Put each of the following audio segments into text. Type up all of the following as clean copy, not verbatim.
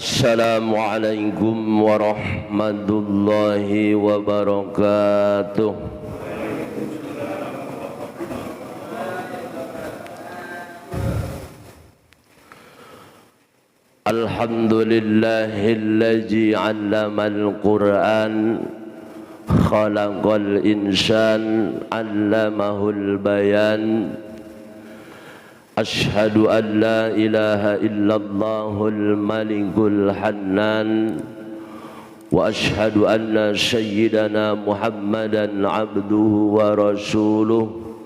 Assalamualaikum warahmatullahi wabarakatuh. Alhamdulillahilladzi 'allamal Qur'an khalaqal insan 'allamahul bayan. Ashhadu an la ilaha illallahul malikul hannan wa ashhadu anna sayyidana Muhammadan abduhu wa rasuluh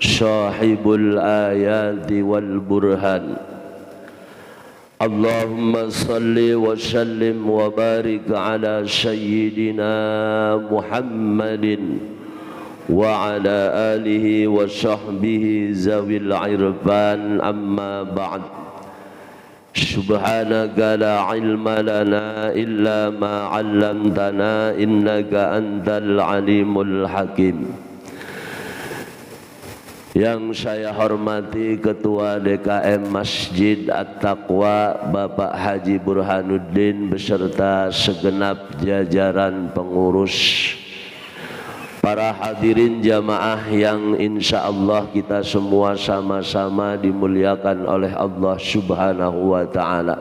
sahibul ayati wal burhan. Allahumma salli wa sallim wa barik ala sayyidina Muhammadin wa ala alihi wa sahbihi zawil irfan, amma ba'd. Subhanaka la ilma lana illa ma 'allamtana innaka antal alimul hakim. Yang saya hormati Ketua DKM Masjid At-Taqwa Bapak Haji Burhanuddin beserta segenap jajaran pengurus, para hadirin jamaah yang insya Allah kita semua sama-sama dimuliakan oleh Allah Subhanahu wa ta'ala.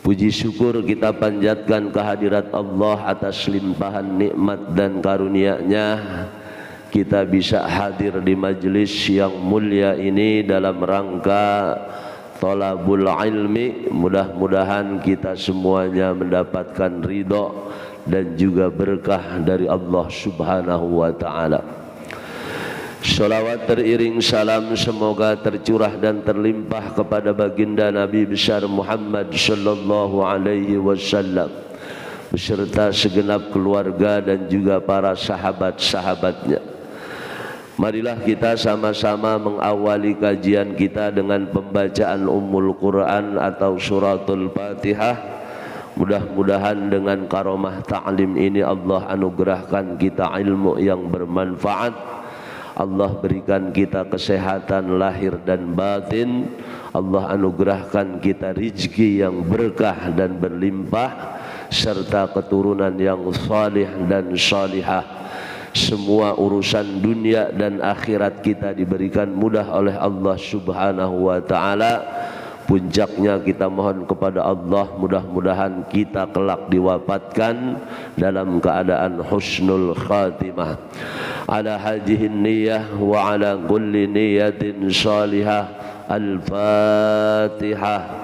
Puji syukur kita panjatkan kehadirat Allah atas limpahan nikmat dan karunia-Nya. Kita bisa hadir di majelis yang mulia ini dalam rangka thalabul ilmi. Mudah-mudahan kita semuanya mendapatkan ridho dan juga berkah dari Allah Subhanahu wa ta'ala. Salawat teriring salam semoga tercurah dan terlimpah kepada baginda Nabi besar Muhammad sallallahu alaihi wasallam beserta segenap keluarga dan juga para sahabat-sahabatnya. Marilah kita sama-sama mengawali kajian kita dengan pembacaan Ummul Quran atau suratul Fatihah. Mudah-mudahan dengan karomah ta'lim ini Allah anugerahkan kita ilmu yang bermanfaat. Allah berikan kita kesehatan lahir dan batin. Allah anugerahkan kita rizki yang berkah dan berlimpah serta keturunan yang salih dan salihah. Semua urusan dunia dan akhirat kita diberikan mudah oleh Allah Subhanahu wa ta'ala. Puncaknya kita mohon kepada Allah, mudah-mudahan kita kelak diwafatkan dalam keadaan husnul khatimah. Ala hadhihin niyyah wa ala kulli niyatin salihah. Al-Fatihah.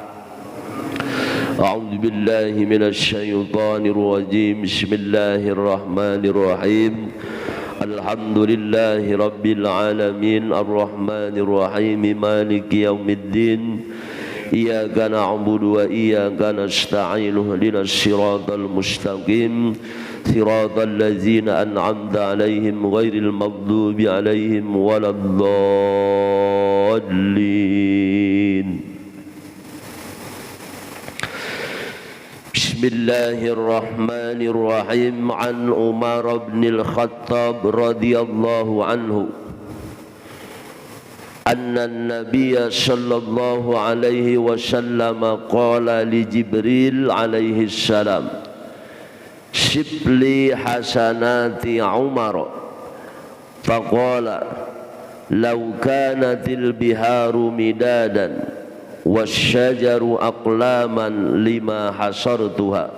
A'udzu billahi minasy syaithanir rajim. Bismillahirrahmanirrahim. Alhamdulillahi rabbil alamin arrahmanir rahim maliki yaumiddin. Iyyaka na'budu wa iyyaka nasta'in ihdinas siratal mustaqim siratal ladzina an'amta 'alaihim ghairil maghdubi 'alaihim waladdallin. Bismillahirrahmanirrahim. An Umar bin Al-Khattab radhiyallahu anhu anna an-nabiy sallallahu alaihi wasallam qala li Jibril alaihi salam shibli hasanati Umar faqala law kanatil biharu midadan wasyajaru aqlaman lima hasartuha.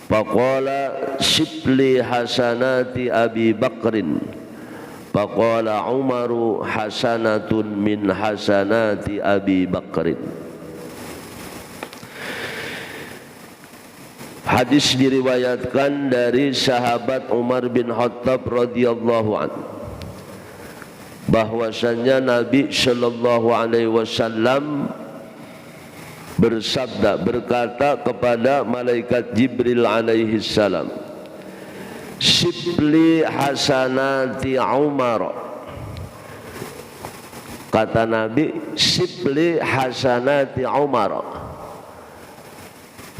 Faqala shibli hasanati Abi Bakrin faqala Umaru hasanatun min hasanati Abi Bakrin. Hadis diriwayatkan dari sahabat Umar bin Khattab radhiyallahu anhu bahwasanya Nabi sallallahu alaihi wasallam berkata kepada malaikat Jibril alaihi salam, "Shibli hasanati Umar." Kata Nabi, "Shibli hasanati Umar."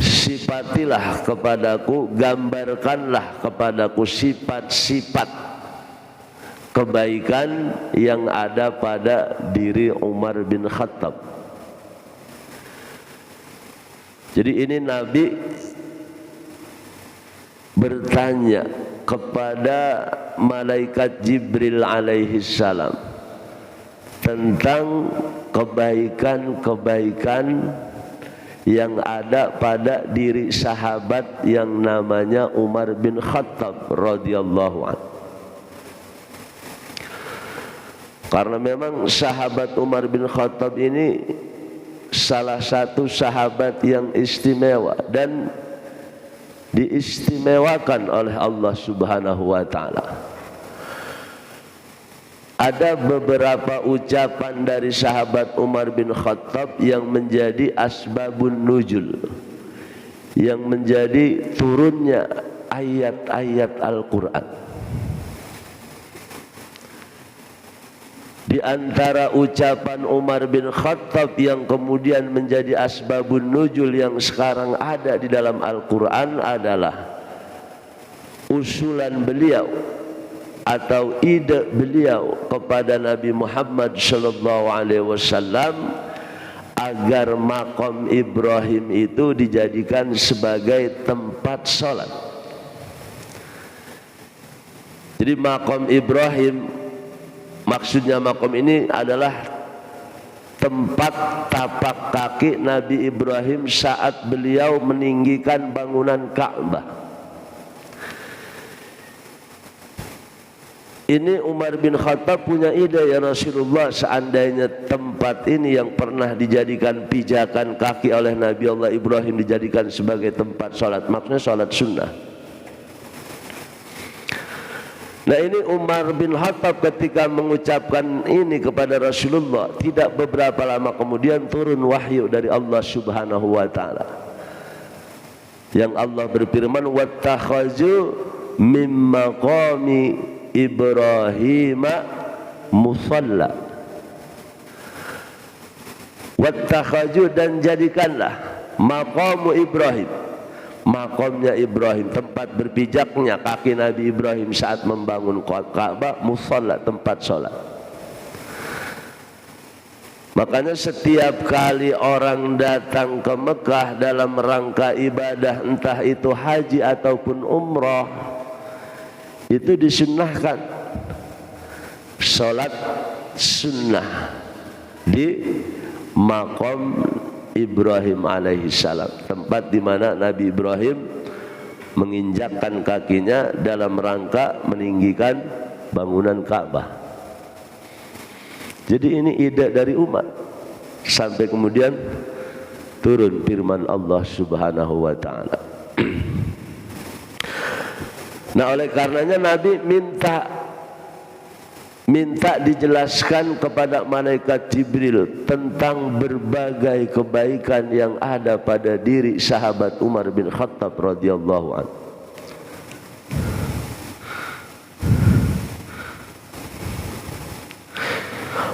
Sifatilah kepadaku, gambarkanlah kepadaku sifat-sifat kebaikan yang ada pada diri Umar bin Khattab. Jadi ini Nabi bertanya kepada malaikat Jibril alaihi salam tentang kebaikan-kebaikan yang ada pada diri sahabat yang namanya Umar bin Khattab radhiyallahu anhu. Karena memang sahabat Umar bin Khattab ini salah satu sahabat yang istimewa dan diistimewakan oleh Allah Subhanahu wa taala. Ada beberapa ucapan dari sahabat Umar bin Khattab yang menjadi asbabun nuzul, yang menjadi turunnya ayat-ayat Al-Qur'an. Di antara ucapan Umar bin Khattab yang kemudian menjadi asbabun nuzul yang sekarang ada di dalam Al-Quran adalah usulan beliau atau ide beliau kepada Nabi Muhammad sallallahu alaihi wasallam agar makom Ibrahim itu dijadikan sebagai tempat sholat. Jadi makom Ibrahim, maksudnya makom ini adalah tempat tapak kaki Nabi Ibrahim saat beliau meninggikan bangunan Ka'bah. Ini Umar bin Khattab punya ide, ya Rasulullah, seandainya tempat ini yang pernah dijadikan pijakan kaki oleh Nabi Allah Ibrahim dijadikan sebagai tempat sholat, maksudnya sholat sunnah. Nah, ini Umar bin Khattab ketika mengucapkan ini kepada Rasulullah, tidak beberapa lama kemudian turun wahyu dari Allah Subhanahu wa taala. Yang Allah berfirman, "Wattakhazu mim maqami Ibrahim musalla." Wattakhazu, dan jadikanlah maqamu Ibrahim, makomnya Ibrahim, tempat berpijaknya kaki Nabi Ibrahim saat membangun Ka'bah, musalla, tempat sholat. Makanya setiap kali orang datang ke Mekah dalam rangka ibadah, entah itu haji ataupun umrah, itu disunnahkan sholat sunnah di makom Ibrahim alaihi salam, tempat di mana Nabi Ibrahim menginjakkan kakinya dalam rangka meninggikan bangunan Ka'bah. Jadi ini ide dari umat, sampai kemudian turun firman Allah Subhanahu wa taala. Nah, oleh karenanya Nabi minta dijelaskan kepada malaikat Jibril tentang berbagai kebaikan yang ada pada diri sahabat Umar bin Khattab radhiyallahu anhu.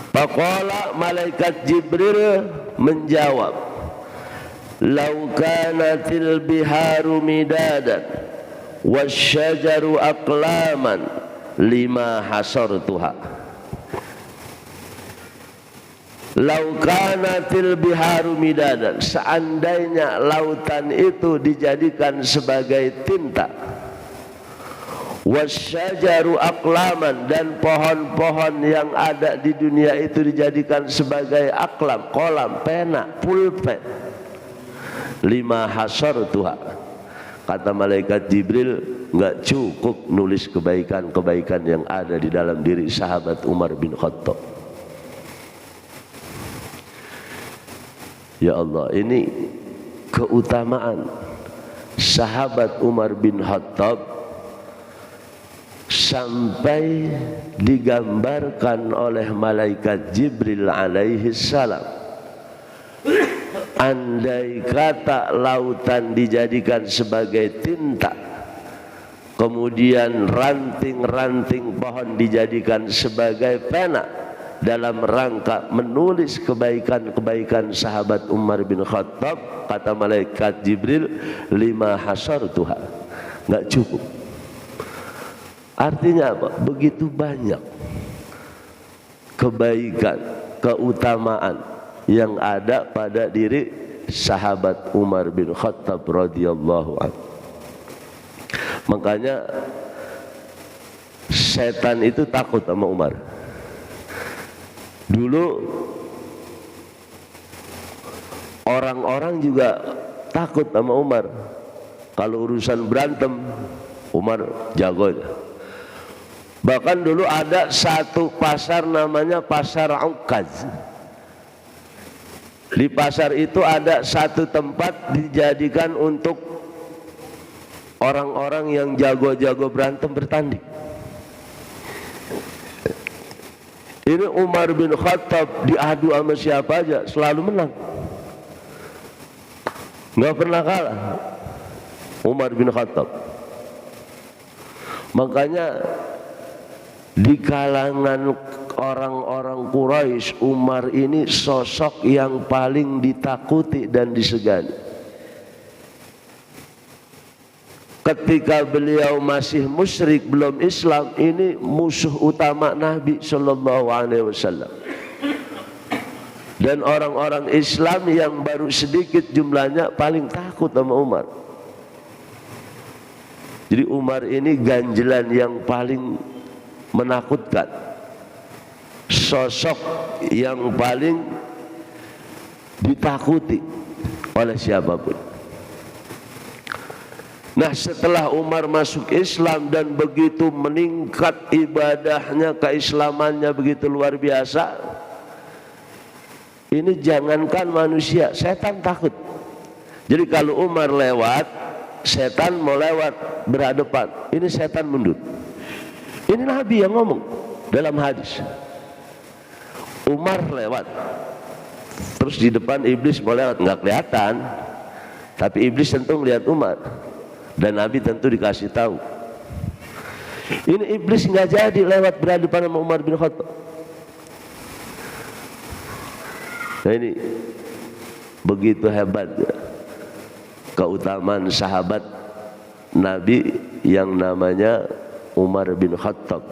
Faqala, malaikat Jibril menjawab, "Lau kanatil biharu midadan wasyajaru aqlaman lima hasartuha." Laukanatil biharu midadan, seandainya lautan itu dijadikan sebagai tinta, wasyajaru aqlaman, dan pohon-pohon yang ada di dunia itu dijadikan sebagai aklam, kolam, pena, pulpen, lima hasartuha, kata malaikat Jibril, enggak cukup nulis kebaikan-kebaikan yang ada di dalam diri sahabat Umar bin Khattab. Ya Allah, ini keutamaan sahabat Umar bin Khattab sampai digambarkan oleh malaikat Jibril alaihi salam. Andai kata lautan dijadikan sebagai tinta, kemudian ranting-ranting pohon dijadikan sebagai pena dalam rangka menulis kebaikan-kebaikan sahabat Umar bin Khattab, kata malaikat Jibril, lima hasartuha, enggak cukup. Artinya apa? Begitu banyak kebaikan, keutamaan yang ada pada diri sahabat Umar bin Khattab radhiyallahu anhu. Makanya setan itu takut sama Umar. Dulu orang-orang juga takut sama Umar. Kalau urusan berantem, Umar jagonya. Bahkan dulu ada satu pasar namanya Pasar Ukaz. Di pasar itu ada satu tempat dijadikan untuk orang-orang yang jago-jago berantem bertanding. Ini Umar bin Khattab diadu sama siapa aja selalu menang, nggak pernah kalah Umar bin Khattab. Makanya di kalangan orang-orang Quraisy, Umar ini sosok yang paling ditakuti dan disegani. Ketika beliau masih musyrik, belum Islam, ini musuh utama Nabi Sallallahu Alaihi Wasallam. Dan orang-orang Islam yang baru sedikit jumlahnya paling takut sama Umar. Jadi Umar ini ganjelan yang paling menakutkan, sosok yang paling ditakuti oleh siapapun. Nah, setelah Umar masuk Islam dan begitu meningkat ibadahnya, keislamannya begitu luar biasa, ini jangankan manusia, setan takut. Jadi kalau Umar lewat, setan mau lewat berhadapan, ini setan mundur. Ini Nabi yang ngomong dalam hadis. Umar lewat, terus di depan iblis mau lewat, nggak kelihatan, tapi iblis tentu melihat Umar. Dan Nabi tentu dikasih tahu. Ini iblis nggak jadi lewat berhadapan sama Umar bin Khattab. Nah, ini begitu hebat keutamaan sahabat Nabi yang namanya Umar bin Khattab.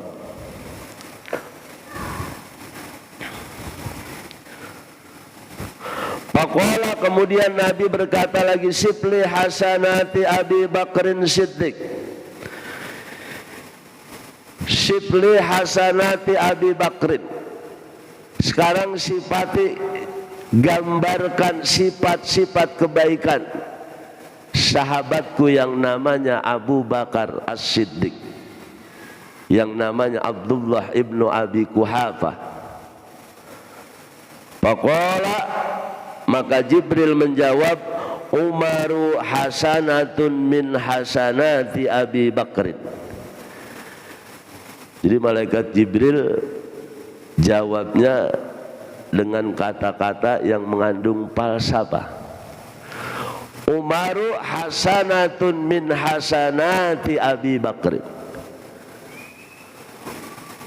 Faqala, kemudian Nabi berkata lagi, sifli hasanati Abi Bakrin Siddiq. Sifli hasanati Abi Bakrin. Sekarang sifati, gambarkan sifat-sifat kebaikan sahabatku yang namanya Abu Bakar As-Siddiq, yang namanya Abdullah ibnu Abi Quhafah. Faqala, maka Jibril menjawab, Umaru hasanatun min hasanati Abi Bakrin. Jadi malaikat Jibril jawabnya dengan kata-kata yang mengandung falsafah. Umaru hasanatun min hasanati Abi Bakrin.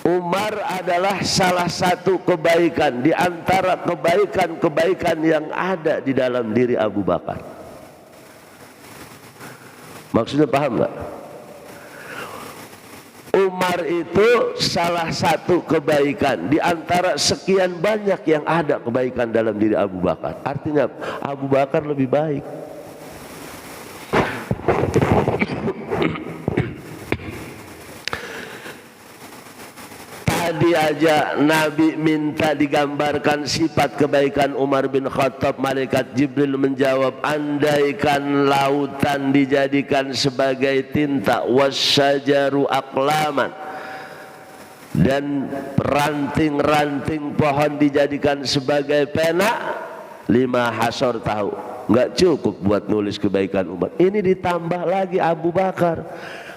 Umar adalah salah satu kebaikan di antara kebaikan-kebaikan yang ada di dalam diri Abu Bakar. Maksudnya paham nggak? Umar itu salah satu kebaikan di antara sekian banyak yang ada kebaikan dalam diri Abu Bakar. Artinya Abu Bakar lebih baik. Tadi aja Nabi minta digambarkan sifat kebaikan Umar bin Khattab, malaikat Jibril menjawab, andaikan lautan dijadikan sebagai tinta, wasyajaru aqlaman, dan ranting-ranting pohon dijadikan sebagai pena, 5 hasor tahu, nggak cukup buat nulis kebaikan Umar. Ini ditambah lagi Abu Bakar.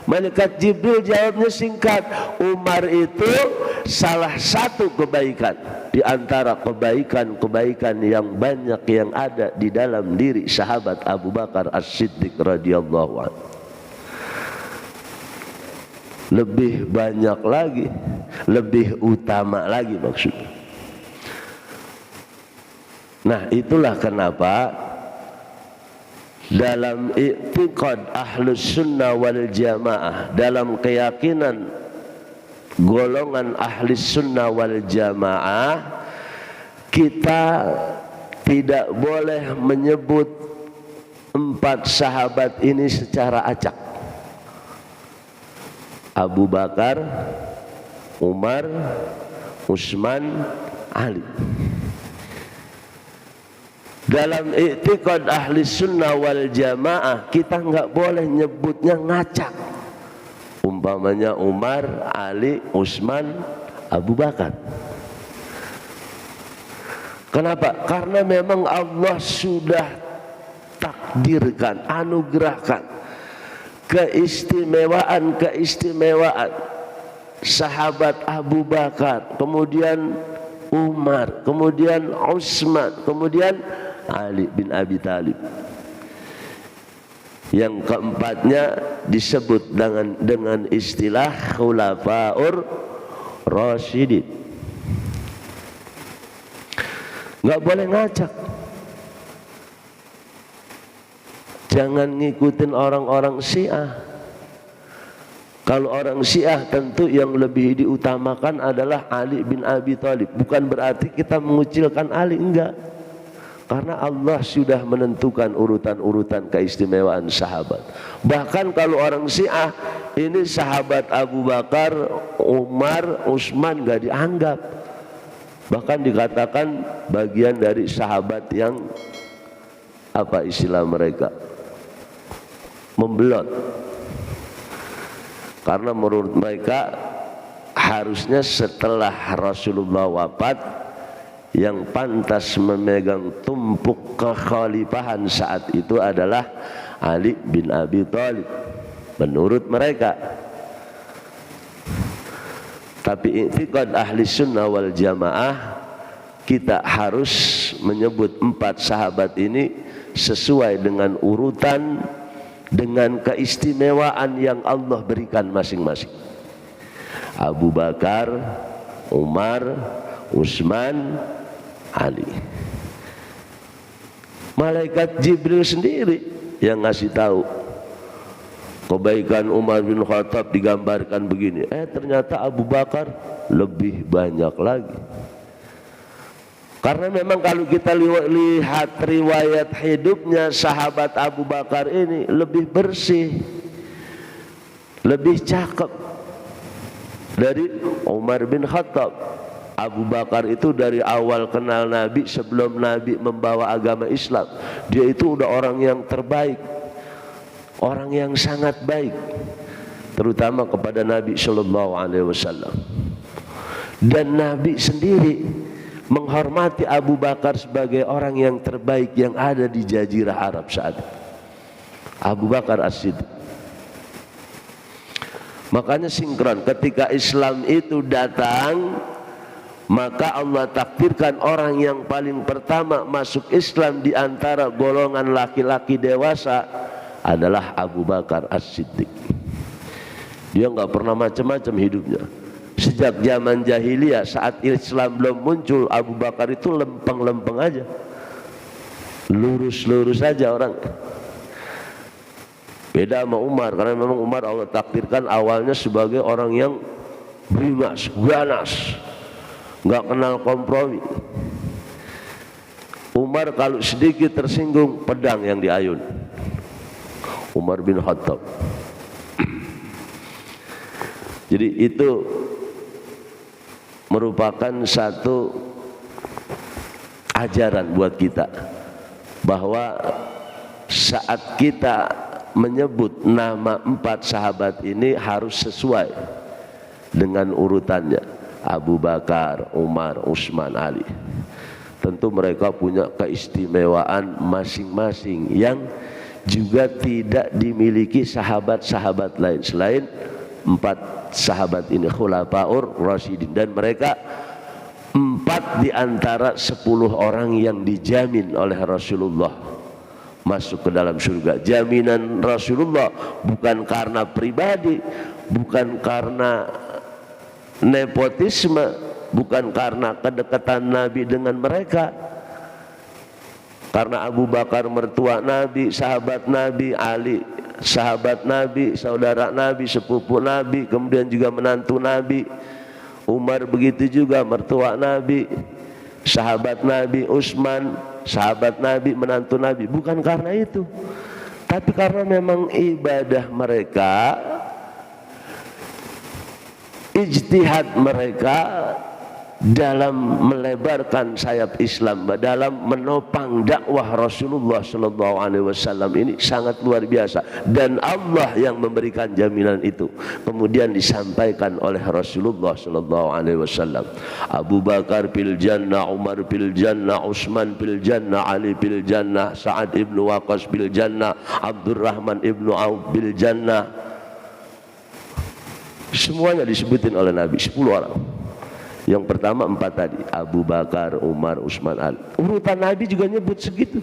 Malaikat Jibril jawabnya singkat, Umar itu salah satu kebaikan di antara kebaikan-kebaikan yang banyak yang ada di dalam diri sahabat Abu Bakar As-Siddiq radhiyallahu anhu. Lebih banyak lagi, lebih utama lagi maksudnya. Nah, itulah kenapa dalam i'tiqad Ahlus Sunnah wal Jamaah, dalam keyakinan golongan Ahlus Sunnah wal Jamaah, kita tidak boleh menyebut 4 sahabat ini secara acak. Abu Bakar, Umar, Utsman, Ali. Dalam i'tiqad ahli sunnah wal jamaah kita nggak boleh nyebutnya ngacak. Umpamanya Umar, Ali, Utsman, Abu Bakar. Kenapa? Karena memang Allah sudah takdirkan, anugerahkan keistimewaan sahabat Abu Bakar, kemudian Umar, kemudian Utsman, kemudian Ali bin Abi Thalib. Yang keempatnya disebut dengan istilah Khulafaur Rasyidin. Nggak boleh ngacak. Jangan ngikutin orang-orang Syiah. Kalau orang Syiah tentu yang lebih diutamakan adalah Ali bin Abi Thalib. Bukan berarti kita mengucilkan Ali, enggak. Karena Allah sudah menentukan urutan-urutan keistimewaan sahabat. Bahkan kalau orang Syiah ini sahabat Abu Bakar, Umar, Utsman enggak dianggap. Bahkan dikatakan bagian dari sahabat yang apa istilah mereka? Membelot. Karena menurut mereka harusnya setelah Rasulullah wafat yang pantas memegang tumpuk kekhalifahan saat itu adalah Ali bin Abi Thalib menurut mereka. Tapi i'tiqad ahli sunnah wal jamaah kita harus menyebut 4 sahabat ini sesuai dengan urutan, dengan keistimewaan yang Allah berikan masing-masing. Abu Bakar, Umar, Utsman, Ali. Malaikat Jibril sendiri yang ngasih tahu kebaikan Umar bin Khattab digambarkan begini. Ternyata Abu Bakar lebih banyak lagi. Karena memang kalau kita lihat riwayat hidupnya sahabat Abu Bakar ini lebih bersih, lebih cakep dari Umar bin Khattab. Abu Bakar itu dari awal kenal Nabi, sebelum Nabi membawa agama Islam, dia itu udah orang yang terbaik, orang yang sangat baik, terutama kepada Nabi Shallallahu Alaihi Wasallam. Dan Nabi sendiri menghormati Abu Bakar sebagai orang yang terbaik yang ada di Jazirah Arab saat itu. Abu Bakar As-Siddiq. Makanya sinkron ketika Islam itu datang, maka Allah takdirkan orang yang paling pertama masuk Islam di antara golongan laki-laki dewasa adalah Abu Bakar As-Siddiq. Dia nggak pernah macam-macam hidupnya. Sejak zaman jahiliyah saat Islam belum muncul, Abu Bakar itu lempeng-lempeng aja, lurus-lurus aja orang. Beda sama Umar, karena memang Umar Allah takdirkan awalnya sebagai orang yang beringas, ganas, nggak kenal kompromi. Umar kalau sedikit tersinggung, pedang yang diayun. Umar bin Khattab. Jadi itu merupakan satu ajaran buat kita bahwa saat kita menyebut nama 4 sahabat ini harus sesuai dengan urutannya. Abu Bakar, Umar, Utsman, Ali. Tentu mereka punya keistimewaan masing-masing yang juga tidak dimiliki sahabat-sahabat lain selain 4 sahabat ini Khulafaur Rasyidin, dan mereka 4 di antara 10 orang yang dijamin oleh Rasulullah masuk ke dalam surga. Jaminan Rasulullah bukan karena pribadi, bukan karena nepotisme, bukan karena kedekatan Nabi dengan mereka. Karena Abu Bakar mertua Nabi, sahabat Nabi, Ali sahabat Nabi, saudara Nabi, sepupu Nabi, kemudian juga menantu Nabi. Umar begitu juga mertua Nabi, sahabat Nabi. Utsman sahabat Nabi, menantu Nabi, bukan karena itu, tapi karena memang ibadah mereka, ijtihad mereka dalam melebarkan sayap Islam, dalam menopang dakwah Rasulullah Sallallahu Alaihi Wasallam ini sangat luar biasa, dan Allah yang memberikan jaminan itu kemudian disampaikan oleh Rasulullah Sallallahu Alaihi Wasallam. Abu Bakar fil jannah, Umar fil jannah, Utsman fil jannah, Ali fil jannah, Sa'ad ibnu Waqqas fil jannah, Abdurrahman ibnu Auf fil jannah. Semuanya disebutin oleh Nabi, 10 orang. Yang pertama 4 tadi, Abu Bakar, Umar, Utsman, Ali. Urutan Nabi juga nyebut segitu.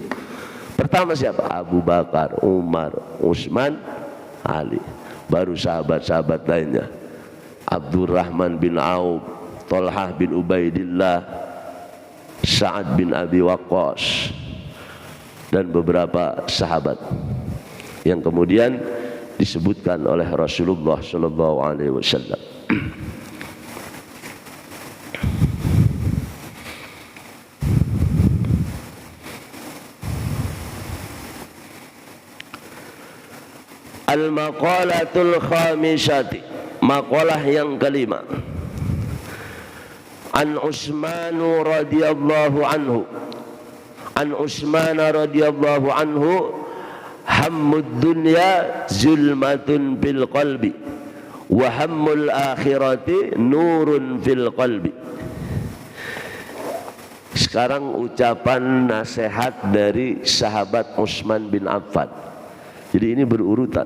Pertama siapa? Abu Bakar, Umar, Utsman, Ali. Baru sahabat-sahabat lainnya, Abdurrahman bin Auf, Thalhah bin Ubaidillah, Sa'ad bin Abi Waqqas, dan beberapa sahabat yang kemudian disebutkan oleh Rasulullah Sallallahu Alaihi Wasallam. Al-maqalatul khamisati, maqalah yang kelima. An Utsman radhiyallahu anhu, An Utsman radhiyallahu anhu, hammud dunya zulmatun fil qalbi wa hammul akhirati nurun fil qalbi. Sekarang ucapan nasihat dari sahabat Utsman bin Affan. Jadi ini berurutan.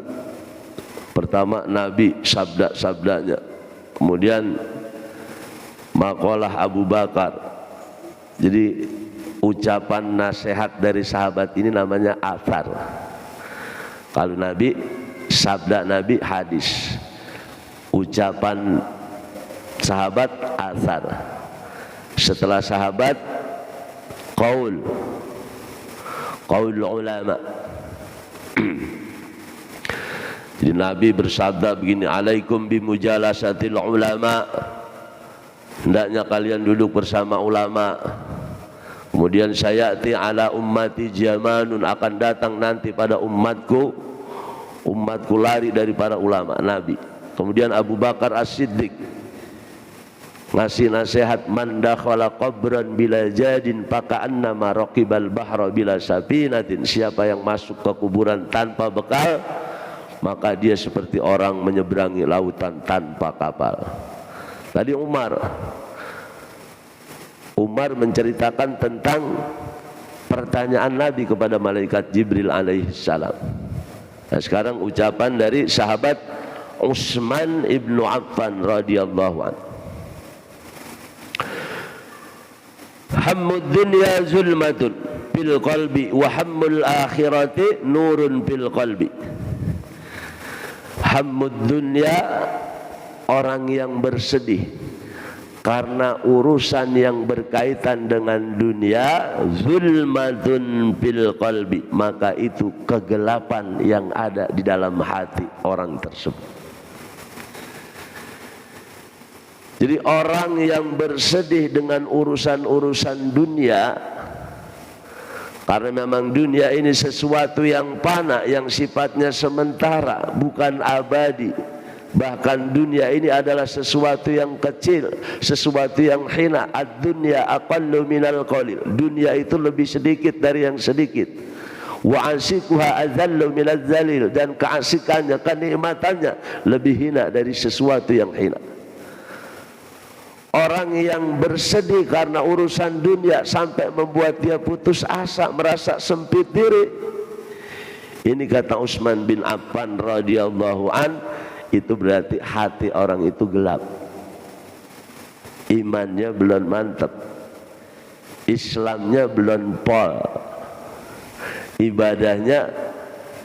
Pertama Nabi, sabda-sabdanya, kemudian maqalah Abu Bakar. Jadi ucapan nasihat dari sahabat ini namanya athar. Kalau Nabi, sabda Nabi hadis, ucapan sahabat athar. Setelah sahabat qaul ulama. Jadi Nabi bersabda begini, alaikum bimujalasatil ulama, hendaknya kalian duduk bersama ulama. Kemudian sayati ala ummati jamanun, akan datang nanti pada umatku lari dari para ulama. Nabi. Kemudian Abu Bakar As-Siddiq ngasih nasihat, man dakhala qabran bila jadin faka'annama raqibal bahra bila safinatin, siapa yang masuk ke kuburan tanpa bekal, maka dia seperti orang menyeberangi lautan tanpa kapal. Tadi Umar menceritakan tentang pertanyaan Nabi kepada malaikat Jibril alaihissalam. Nah, sekarang ucapan dari sahabat Utsman ibnu Affan radhiyallahu anhu. Hammud dunya zulmatun fil qalbi wa hammul akhirati nurun fil qalbi. Hammud dunya, orang yang bersedih karena urusan yang berkaitan dengan dunia, zulmatun fil qalbi, maka itu kegelapan yang ada di dalam hati orang tersebut. Jadi orang yang bersedih dengan urusan-urusan dunia, karena memang dunia ini sesuatu yang fana, yang sifatnya sementara, bukan abadi. Bahkan dunia ini adalah sesuatu yang kecil, sesuatu yang hina. Ad-dunya aqallu minal qalil. Dunia itu lebih sedikit dari yang sedikit. Wa asikuha adzallu minaz zalil, dan keasikannya, kenikmatannya lebih hina dari sesuatu yang hina. Orang yang bersedih karena urusan dunia sampai membuat dia putus asa, merasa sempit diri, ini kata Utsman bin Affan radhiyallahu an, itu berarti hati orang itu gelap, imannya belum mantap, Islamnya belum pol, ibadahnya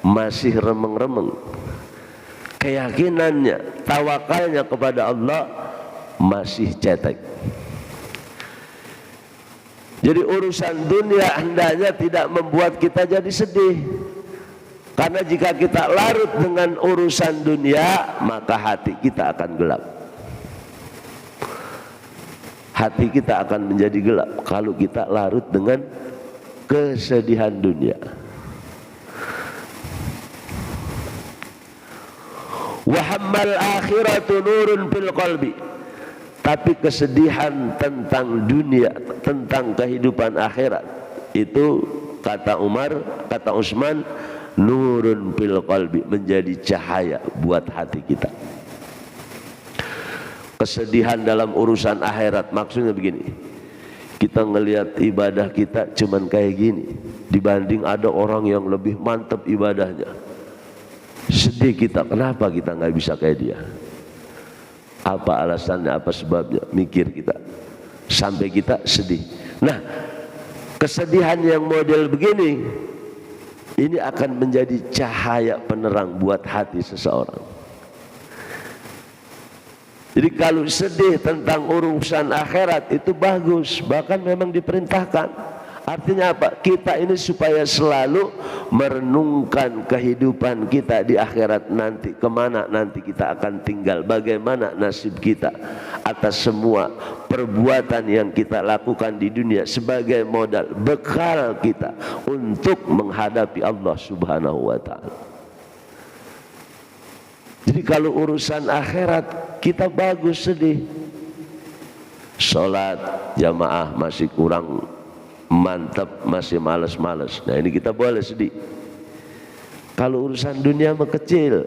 masih remeng-remeng, keyakinannya, tawakalnya kepada Allah masih cetek. Jadi urusan dunia hendaknya tidak membuat kita jadi sedih, karena jika kita larut dengan urusan dunia, maka hati kita akan gelap. Hati kita akan menjadi gelap kalau kita larut dengan kesedihan dunia. Wa hammal akhiratu nurun fil qalbi. Tapi kesedihan tentang dunia, tentang kehidupan akhirat, itu kata Umar, kata Utsman, nurun fil qalbi, menjadi cahaya buat hati kita. Kesedihan dalam urusan akhirat maksudnya begini, kita ngelihat ibadah kita cuman kayak gini dibanding ada orang yang lebih mantap ibadahnya. Sedih kita, kenapa kita nggak bisa kayak dia? Apa alasannya, apa sebabnya? Mikir kita sampai kita sedih. Nah, kesedihan yang model begini ini akan menjadi cahaya penerang buat hati seseorang. Jadi kalau sedih tentang urusan akhirat itu bagus, bahkan memang diperintahkan. Artinya apa? Kita ini supaya selalu merenungkan kehidupan kita di akhirat nanti, kemana nanti kita akan tinggal, bagaimana nasib kita atas semua perbuatan yang kita lakukan di dunia sebagai modal bekal kita untuk menghadapi Allah Subhanahu wa ta'ala. Jadi kalau urusan akhirat kita bagus sedih, sholat jamaah masih kurang mantap, masih malas-malas. Nah ini kita boleh sedih. Kalau urusan dunia mah kecil.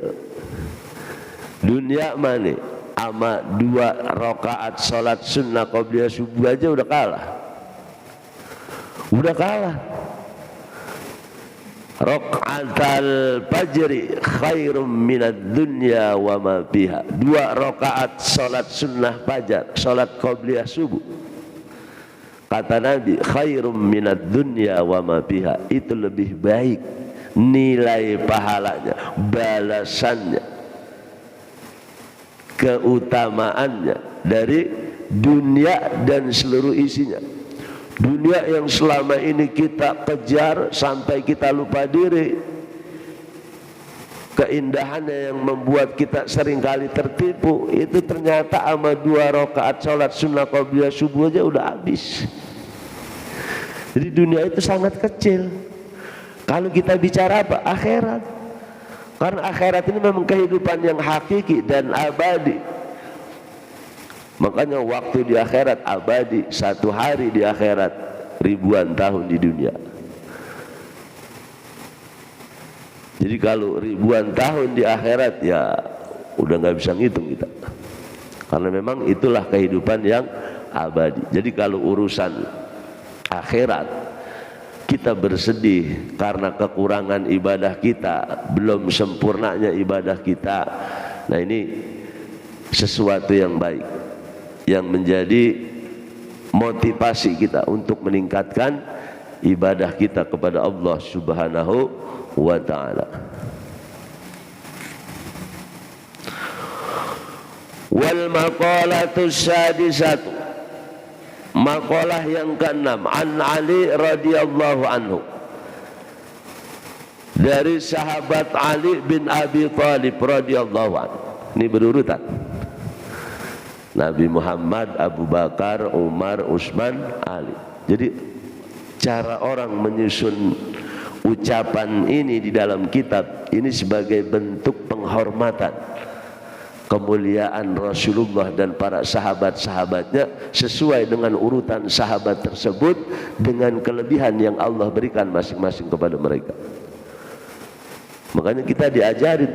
Dunia mana? Ama 2 rakaat salat sunnah qabliyah subuh aja udah kalah. Udah kalah. Rakaatal fajri khairum minad dunya wa ma fiha. 2 rakaat salat sunnah fajar, salat qabliyah subuh. Kata Nabi, khairum minad dunya wa ma fiha, itu lebih baik nilai pahalanya, balasannya, keutamaannya dari dunia dan seluruh isinya. Dunia yang selama ini kita kejar sampai kita lupa diri, keindahannya yang membuat kita seringkali tertipu, itu ternyata sama 2 rakaat sholat sunnah qabliyah subuh aja udah habis. Jadi dunia itu sangat kecil. Kalau kita bicara apa? Akhirat. Karena akhirat ini memang kehidupan yang hakiki dan abadi. Makanya waktu di akhirat abadi, 1 hari di akhirat ribuan tahun di dunia. Jadi kalau ribuan tahun di akhirat ya udah nggak bisa ngitung kita. Karena memang itulah kehidupan yang abadi. Jadi kalau urusan akhirat kita bersedih karena kekurangan ibadah kita, belum sempurnanya ibadah kita. Nah ini sesuatu yang baik, yang menjadi motivasi kita untuk meningkatkan ibadah kita kepada Allah Subhanahu wa ta'ala. Wal maqalatu sadisatu, maqalah yang ke-6, an Ali radhiyallahu anhu, dari sahabat Ali bin Abi Thalib radhiyallahu anhu. Ini berurutan, Nabi Muhammad, Abu Bakar, Umar, Utsman, Ali. Jadi cara orang menyusun ucapan ini di dalam kitab ini sebagai bentuk penghormatan, kemuliaan Rasulullah dan para sahabat-sahabatnya sesuai dengan urutan sahabat tersebut dengan kelebihan yang Allah berikan masing-masing kepada mereka. Makanya kita diajarin.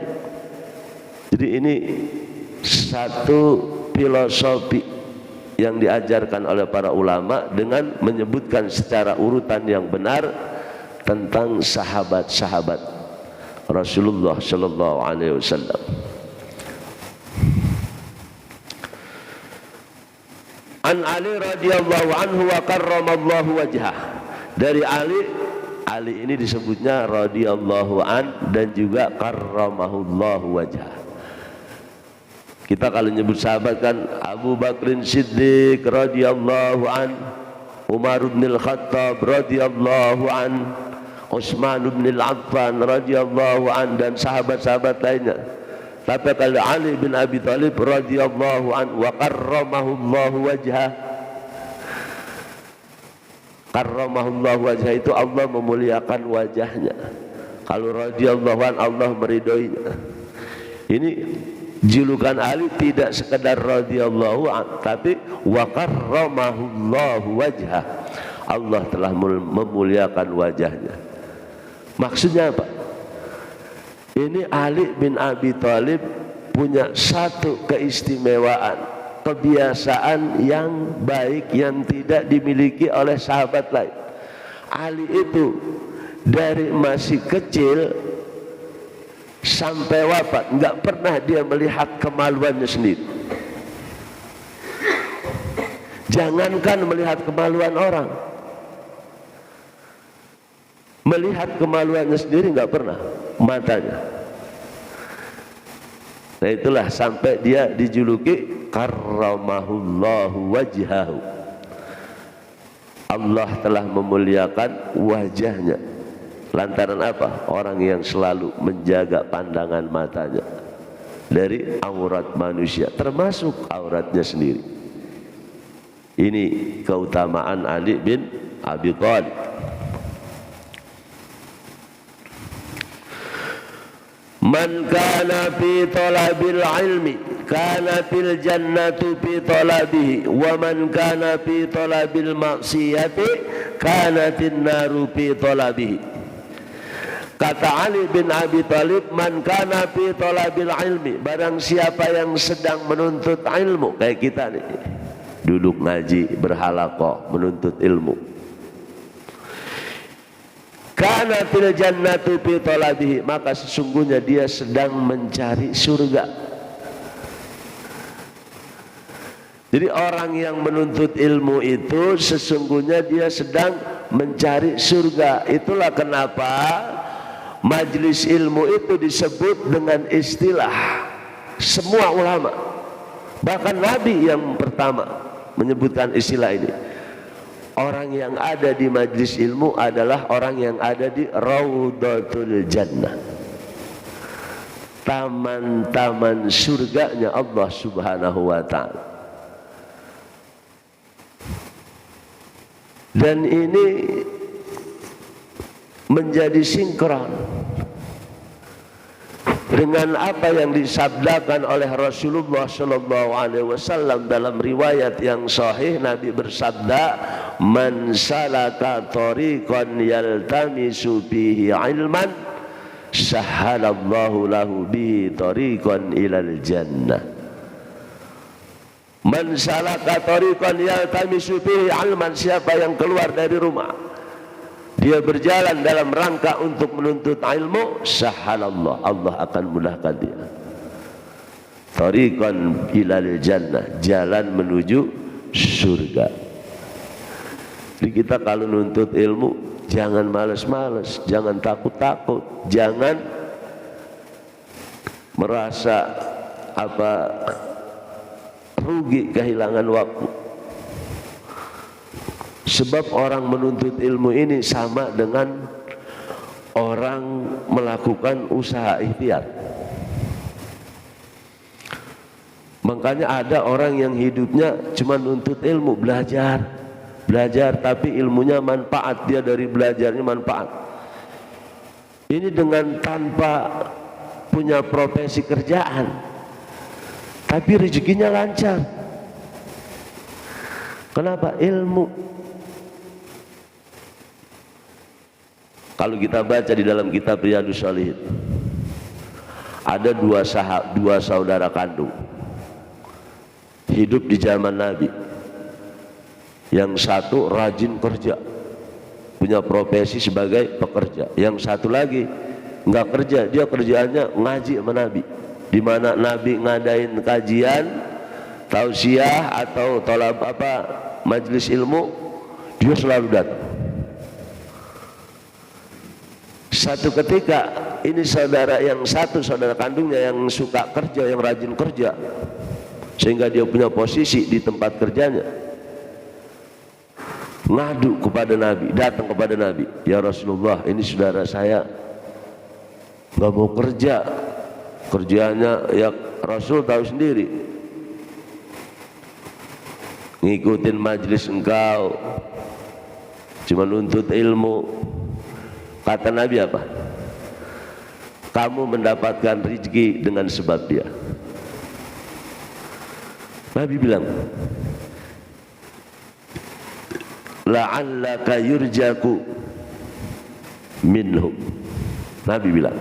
Jadi ini satu filosofi yang diajarkan oleh para ulama dengan menyebutkan secara urutan yang benar tentang sahabat-sahabat Rasulullah sallallahu alaihi wasallam. An Ali radhiyallahu anhu wa karramallahu wajhah. Dari Ali ini disebutnya radhiyallahu an dan juga karramahullahu wajhah. Kita kalau nyebut sahabat kan Abu Bakrin Siddiq radhiyallahu an, Umar bin Al-Khattab radhiyallahu an, Utsman bin Affan radhiyallahu an, dan sahabat-sahabat lainnya. Tapi kalau Ali bin Abi Thalib radhiyallahu anhu wa karramahullahu wajhah, Karramahullahu wajhah itu Allah memuliakan wajahnya. Kalau radhiyallahu an, Allah meridhoinya. Ini julukan Ali tidak sekedar radhiyallahu an, tapi wa karramahullahu wajhah. Allah telah memuliakan wajahnya. Maksudnya apa? Ini Ali bin Abi Thalib punya satu keistimewaan, kebiasaan yang baik yang tidak dimiliki oleh sahabat lain. Ali itu dari masih kecil sampai wafat nggak pernah dia melihat kemaluannya sendiri. Jangankan melihat kemaluan orang, melihat kemaluannya sendiri nggak pernah matanya. Nah itulah sampai dia dijuluki karramahullahu wajhahu. Allah telah memuliakan wajahnya. Lantaran apa? Orang yang selalu menjaga pandangan matanya dari aurat manusia, termasuk auratnya sendiri. Ini keutamaan Ali bin Abi Thalib. Man kana fi talabil ilmi kanatil jannatu fi talabihi wa man kana fi talabil maksiyati kanatin naru fi talabihi. Kata Ali bin Abi Thalib, man kana fi talabil ilmi, barang siapa yang sedang menuntut ilmu, kayak kita nih, duduk ngaji, berhalaqah, menuntut ilmu. Kana fil jannatu fi talabihi, maka sesungguhnya dia sedang mencari surga. Jadi orang yang menuntut ilmu itu sesungguhnya dia sedang mencari surga. Itulah kenapa majelis ilmu itu disebut dengan istilah semua ulama, bahkan Nabi yang pertama menyebutkan istilah ini. Orang yang ada di majelis ilmu adalah orang yang ada di Raudhatul Jannah, taman-taman surganya Allah Subhanahu wa ta'ala. Dan ini menjadi sinkron dengan apa yang disabdakan oleh Rasulullah sallallahu alaihi wasallam dalam riwayat yang sahih. Nabi bersabda, man salaka tariqan yaltamisu fihi ilman sahhalallahu lahu bihi tariqan ilal jannah. Man salaka tariqan yaltamisu fihi ilman, siapa yang keluar dari rumah dia berjalan dalam rangka untuk menuntut ilmu, sahhalallah, Allah akan mudahkan dia tariqan ilal jannah, jalan menuju surga. Jadi kita kalau nuntut ilmu jangan males-males, jangan takut-takut, jangan merasa rugi, kehilangan waktu. Sebab orang menuntut ilmu ini sama dengan orang melakukan usaha ikhtiar. Makanya ada orang yang hidupnya cuma nuntut ilmu, belajar, tapi ilmunya manfaat, dia dari belajarnya manfaat. Ini dengan tanpa punya profesi kerjaan, tapi rezekinya lancar. Kenapa? Ilmu. Kalau kita baca di dalam kitab Riyadhus Shalihin, ada dua saudara kandung hidup di zaman Nabi. Yang satu rajin kerja, punya profesi sebagai pekerja. Yang satu lagi nggak kerja, dia kerjaannya ngaji sama Nabi. Di mana Nabi ngadain kajian, tausiah atau tolab majelis ilmu, dia selalu datang. Satu ketika ini saudara kandungnya yang suka kerja, yang rajin kerja, sehingga dia punya posisi di tempat kerjanya, ngadu kepada Nabi, datang kepada Nabi, ya Rasulullah, ini saudara saya nggak mau kerja, kerjanya ya Rasul tahu sendiri, ngikutin majelis engkau, cuma nuntut ilmu. Kata Nabi apa? Kamu mendapatkan rezeki dengan sebab dia. Nabi bilang, la'allaka yurjaku minhum. Nabi bilang,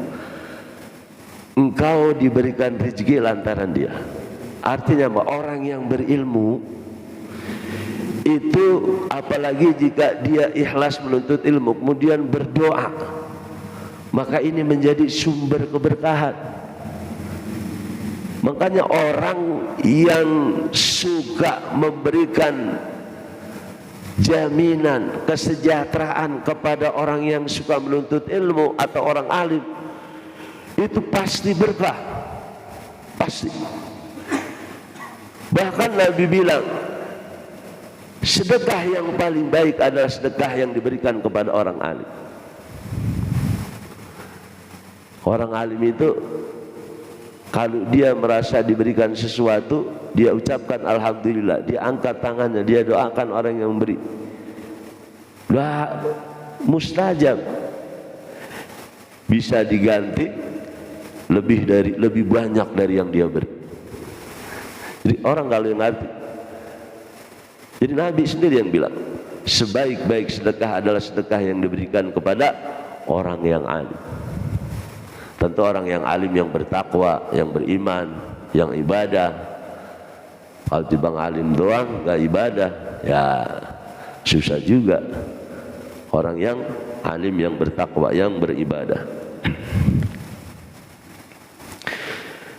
engkau diberikan rezeki lantaran dia. Artinya apa? Orang yang berilmu itu, apalagi jika dia ikhlas menuntut ilmu kemudian berdoa, maka ini menjadi sumber keberkahan. Makanya orang yang suka memberikan jaminan kesejahteraan kepada orang yang suka menuntut ilmu atau orang alim, itu pasti berkah, pasti. Bahkan Nabi bilang, sedekah yang paling baik adalah sedekah yang diberikan kepada orang alim. Orang alim itu kalau dia merasa diberikan sesuatu, dia ucapkan alhamdulillah, dia angkat tangannya, dia doakan orang yang memberi. Doa mustajab, bisa diganti lebih banyak dari yang dia beri. Jadi orang kalau yang ngerti, jadi Nabi sendiri yang bilang, sebaik-baik sedekah adalah sedekah yang diberikan kepada orang yang alim. Tentu orang yang alim, yang bertakwa, yang beriman, yang ibadah. Kalau dibang alim doang gak ibadah, ya susah juga. Orang yang alim, yang bertakwa, yang beribadah.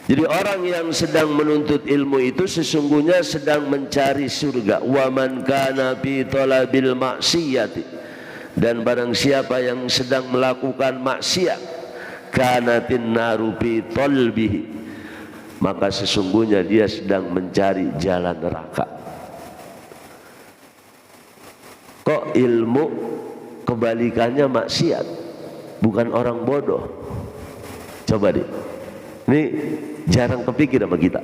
Jadi orang yang sedang menuntut ilmu itu sesungguhnya sedang mencari surga. Wa man kana fi talabil maksiyati, dan barang siapa yang sedang melakukan maksiat, kanatin naru fi talbihi, maka sesungguhnya dia sedang mencari jalan neraka. Kok ilmu kebalikannya maksiat, bukan orang bodoh? Coba deh, ini jarang kepikir sama kita.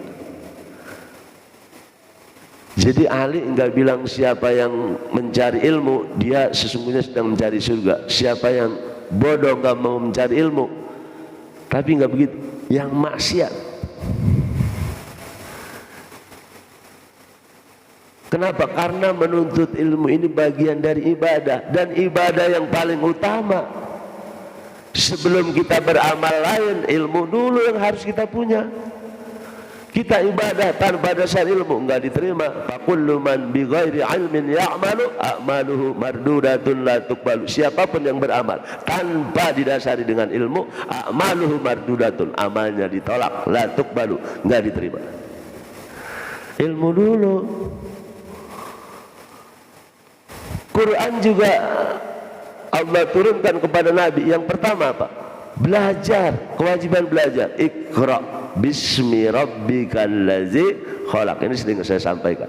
Jadi Ali enggak bilang siapa yang mencari ilmu dia sesungguhnya sedang mencari surga. Siapa yang bodoh enggak mau mencari ilmu, tapi enggak begitu. Yang maksiat. Kenapa? Karena menuntut ilmu ini bagian dari ibadah, dan ibadah yang paling utama. Sebelum kita beramal lain, ilmu dulu yang harus kita punya. Kita ibadah tanpa dasar ilmu enggak diterima. Fakullu man bi ghairi ilmin ya'malu a'maluhu mardudatun la tuqbalu. Siapapun yang beramal tanpa didasari dengan ilmu, a'maluhu mardudatun, amalnya ditolak, la tuqbalu, enggak diterima. Ilmu dulu. Quran juga Allah turunkan kepada Nabi. Yang pertama apa? Belajar, kewajiban belajar. Iqra bismi rabbikal ladzi khalaq. Ini sering saya sampaikan.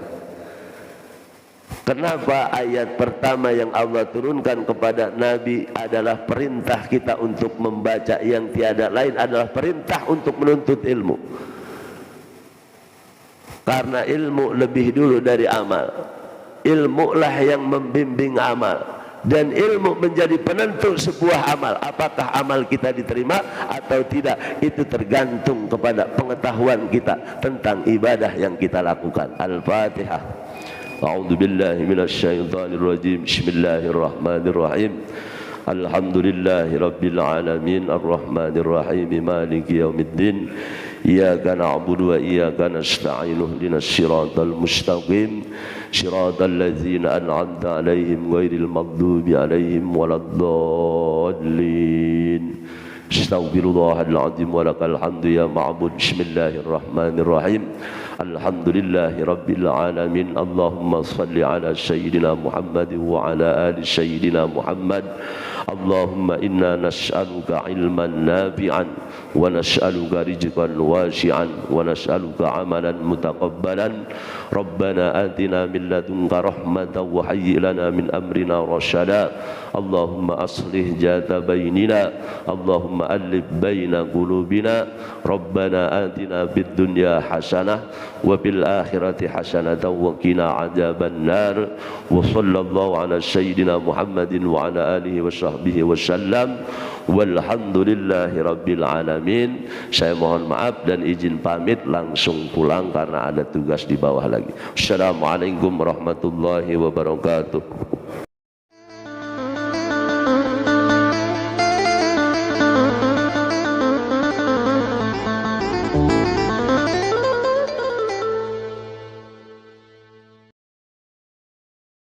Kenapa ayat pertama yang Allah turunkan kepada Nabi adalah perintah kita untuk membaca, yang tiada lain adalah perintah untuk menuntut ilmu. Karena ilmu lebih dulu dari amal. Ilmulah yang membimbing amal. Dan ilmu menjadi penentu sebuah amal. Apakah amal kita diterima atau tidak, itu tergantung kepada pengetahuan kita tentang ibadah yang kita lakukan. Al-Fatihah. A'udzu billahi minasyaitonir rajim. Bismillahirrahmanirrahim. Alhamdulillahi rabbil alamin, arrahmanir rahim, maliki yaumiddin. Iyyaka na'budu wa iyyaka nasta'in. Ihdinas siratal mustaqim. Shiratal ladzina an'amta 'alaihim ghairil maghdubi 'alaihim waladdallin. Astaghfirullahal azim wa lakal hamdu ya ma'bud. Bismillahirrahmanirrahim. Alhamdulillahi rabbil alamin. Allahumma shalli ala sayyidina Muhammad wa ala ali sayyidina Muhammad. Allahumma inna nas'aluka ilman nafi'an wa nas'aluka rizqan wasi'an wa nas'aluka amalan mutaqabbalan. Rabbana atina min ladunka rahmatan wa hayyi lana min amrina rasyada. Allahumma aslih jata bainina. Allahumma Allahumma alif baina qulubina Rabbana atina fid dunya hasanah wa fil akhirati hasanatan wa qina adzaban nar wa sallallahu ala sayyidina Muhammadin wa ala alihi wa sahbihi wasallam walhamdulillahi rabbil alamin. Saya mohon maaf dan izin pamit, langsung pulang karena ada tugas di bawah lagi. Assalamualaikum warahmatullahi wabarakatuh.